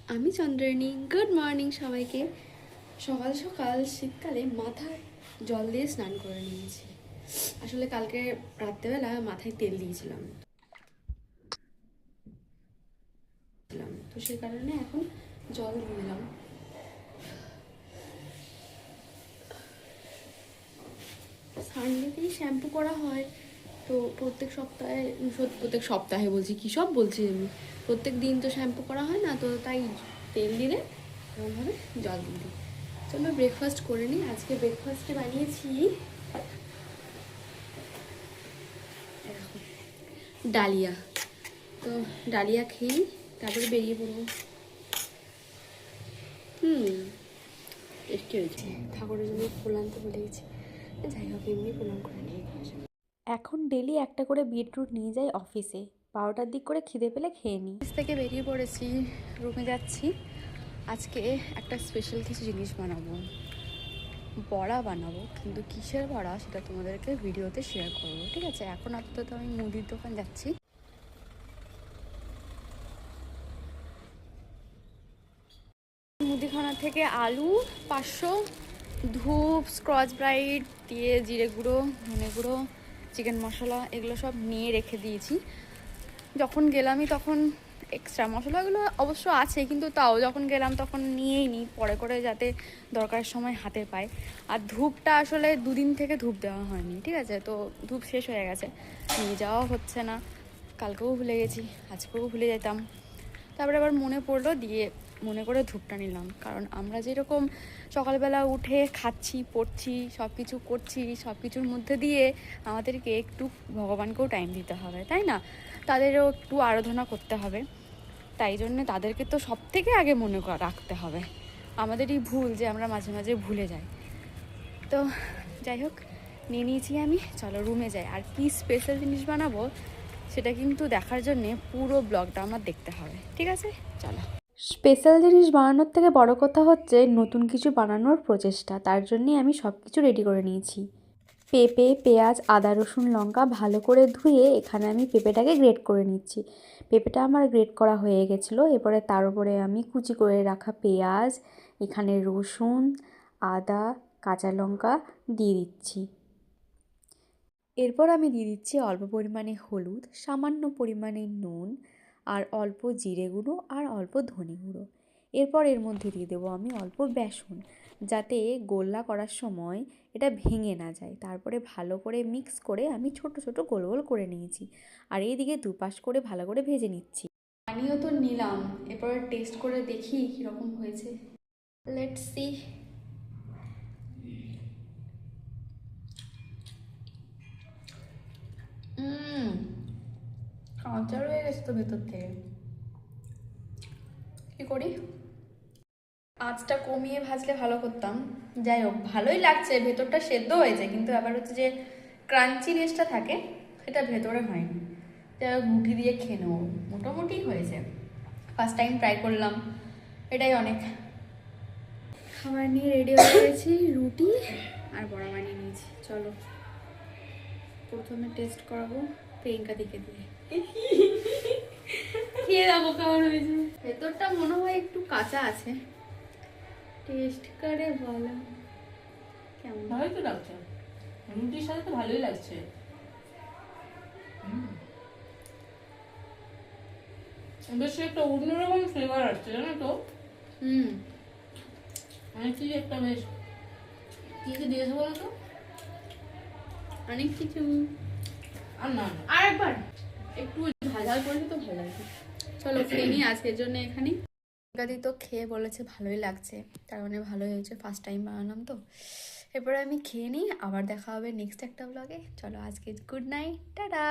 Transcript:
আমি Chandrani. Good morning সবাইকে। সকাল সকাল শীতকালে মাথায় জল দিয়ে স্নান করে নিয়েছি। আসলে কালকে রাত্রেবেলা মাথায় তেল দিয়েছিলাম, তো সেই কারণে এখন জল দিয়ে দিলাম। সানডেতেই শ্যাম্পু করা হয়, তো প্রত্যেক সপ্তাহে বলছি, কী সব বলছি আমি, প্রত্যেক দিন তো শ্যাম্পু করা হয় না, তো তাই তেল দিলে এরকমভাবে জল দিয়ে দিই। চলো ব্রেকফাস্ট করে নিই। আজকে ব্রেকফাস্টে বানিয়েছি ডালিয়া। তো ডালিয়া খেয়ে তারপরে বেরিয়ে পড়বো। টেস্টি হয়েছে। ঠাকুরের জন্য ফুল আনতে ভুলে গেছি, যাই হোক এমনি প্রণাম করে নিয়ে আসি। এখন ডেলি একটা করে বিটরুট নিয়ে যাই অফিসে, 12টার দিক করে খিদে পেলে খেয়ে নিই। অফিস থেকে বেরিয়ে পড়েছি, রুমে যাচ্ছি। আজকে একটা স্পেশাল কিছু জিনিস বানাবো, বড়া বানাবো, কিন্তু কিসের বড়া সেটা তোমাদেরকে ভিডিওতে শেয়ার করবো, ঠিক আছে? এখন আপাতত আমি মুদির দোকান যাচ্ছি। মুদিখানা থেকে আলু 500, ধূপ, স্কচ ব্রাইট দিয়ে জিরে গুঁড়ো, ধনে গুঁড়ো, চিকেন মশলা এগুলো সব নিয়ে রেখে দিয়েছি। যখন গেলামই তখন এক্সট্রা মশলাগুলো অবশ্য আছে, কিন্তু তাও যখন গেলাম তখন নিয়েই নিই, পরে করে যাতে দরকারের সময় হাতে পাই। আর ধূপটা আসলে 2 দিন থেকে ধূপ দেওয়া হয়নি, ঠিক আছে? তো ধূপ শেষ হয়ে গেছে, নিয়ে যাওয়া হচ্ছে না। কালকেও ভুলে গেছি, আজকেও ভুলে যেতাম। তারপরে আবার মনে পড়লো, দিয়ে মনে করে ধূপটা নিলাম। কারণ আমরা যেরকম সকালবেলা উঠে খাচ্ছি, পড়ছি, সব কিছু করছি, সব কিছুর মধ্যে দিয়ে আমাদেরকে একটু ভগবানকেও টাইম দিতে হবে, তাই না? তাদেরও একটু আরাধনা করতে হবে। তাই জন্যে তাদেরকে তো সব থেকে আগে মনে রাখতে হবে। আমাদেরই ভুল যে আমরা মাঝে মাঝে ভুলে যাই। তো যাই হোক, নিয়ে নিয়েছি আমি। চলো রুমে যাই। আর কি স্পেশাল জিনিস বানাবো সেটা কিন্তু দেখার জন্যে পুরো ব্লগটা আমার দেখতে হবে, ঠিক আছে? চলো। স্পেশাল জিনিস বানানোর থেকে বড় কথা হচ্ছে নতুন কিছু বানানোর প্রচেষ্টা। তার জন্যই আমি সব কিছু রেডি করে নিয়েছি। পেঁপে, পেঁয়াজ, আদা, রসুন, লঙ্কা ভালো করে ধুয়ে এখানে আমি পেঁপেটাকে গ্রেট করে নিচ্ছি। পেঁপেটা আমার গ্রেট করা হয়ে গেছিলো। এরপরে তার উপরে আমি কুচি করে রাখা পেঁয়াজ, এখানে রসুন, আদা, কাঁচা লঙ্কা দিয়ে দিচ্ছি। এরপর আমি দিয়ে দিচ্ছি অল্প পরিমাণে হলুদ, সামান্য পরিমাণে নুন, আর অল্প জিরে গুঁড়ো আর অল্প ধনে গুঁড়ো। এরপর এর মধ্যে দিয়ে দেবো আমি অল্প বেসন, যাতে গোল্লা করার সময় এটা ভেঙে না যায়। তারপরে ভালো করে মিক্স করে আমি ছোট ছোট গোল গোল করে নিয়েছি, আর এইদিকে দুপাশ করে ভালো করে ভেজে নিচ্ছি। পানিও তো নিলাম, এরপর টেস্ট করে দেখি কীরকম হয়েছে। Let's see. কাঁচা রয়ে গেছে তো ভেতর থেকে, কী করি? আঁচটা কমিয়ে ভাজলে ভালো করতাম। যাই হোক, ভালোই লাগছে, ভেতরটা সেদ্ধ হয়েছে, কিন্তু আবার হচ্ছে যে ক্রাঞ্চিনেসটা থাকে সেটা ভেতরে হয়নি। যাই হোক, রুটি দিয়ে খেয়ে নেবো, মোটামুটি হয়েছে। ফার্স্ট টাইম ট্রাই করলাম, এটাই অনেক। খাবার নিয়ে রেডি হয়ে গেছি, রুটি আর বড়া বানিয়ে নিয়েছি। চলো প্রথমে টেস্ট করাবো প্রিয়াঙ্কা দিকে দিয়ে। খেয়ে দেখো কেমন হয়েছে। ভেতরটা মনে হয় একটু কাঁচা আছে, টেস্ট করে বলো কেমন। ভালোই তো লাগছে, রুটির সাথে তো ভালোই লাগছে। বেশ একটা অন্যরকম ফ্লেভার আছে, জানো তো? কি একটা বেশ, কি কি দিয়েছে বলো তো? অনেক কিছু। আর না আর একবার একটু ঝাল ঝাল করলে তো ভালো লাগবে। চলো খেয়ে নিই আজকের জন্য এখানেই। গাদি তো খেয়ে বলেছে ভালোই লাগছে, তার মানে ভালোই হয়েছে, ফার্স্ট টাইম বানালাম তো। এরপরে আমি খেয়ে নিই, আবার দেখা হবে নেক্সট একটা ব্লগে। চলো আজকে গুড নাইট, টাটা।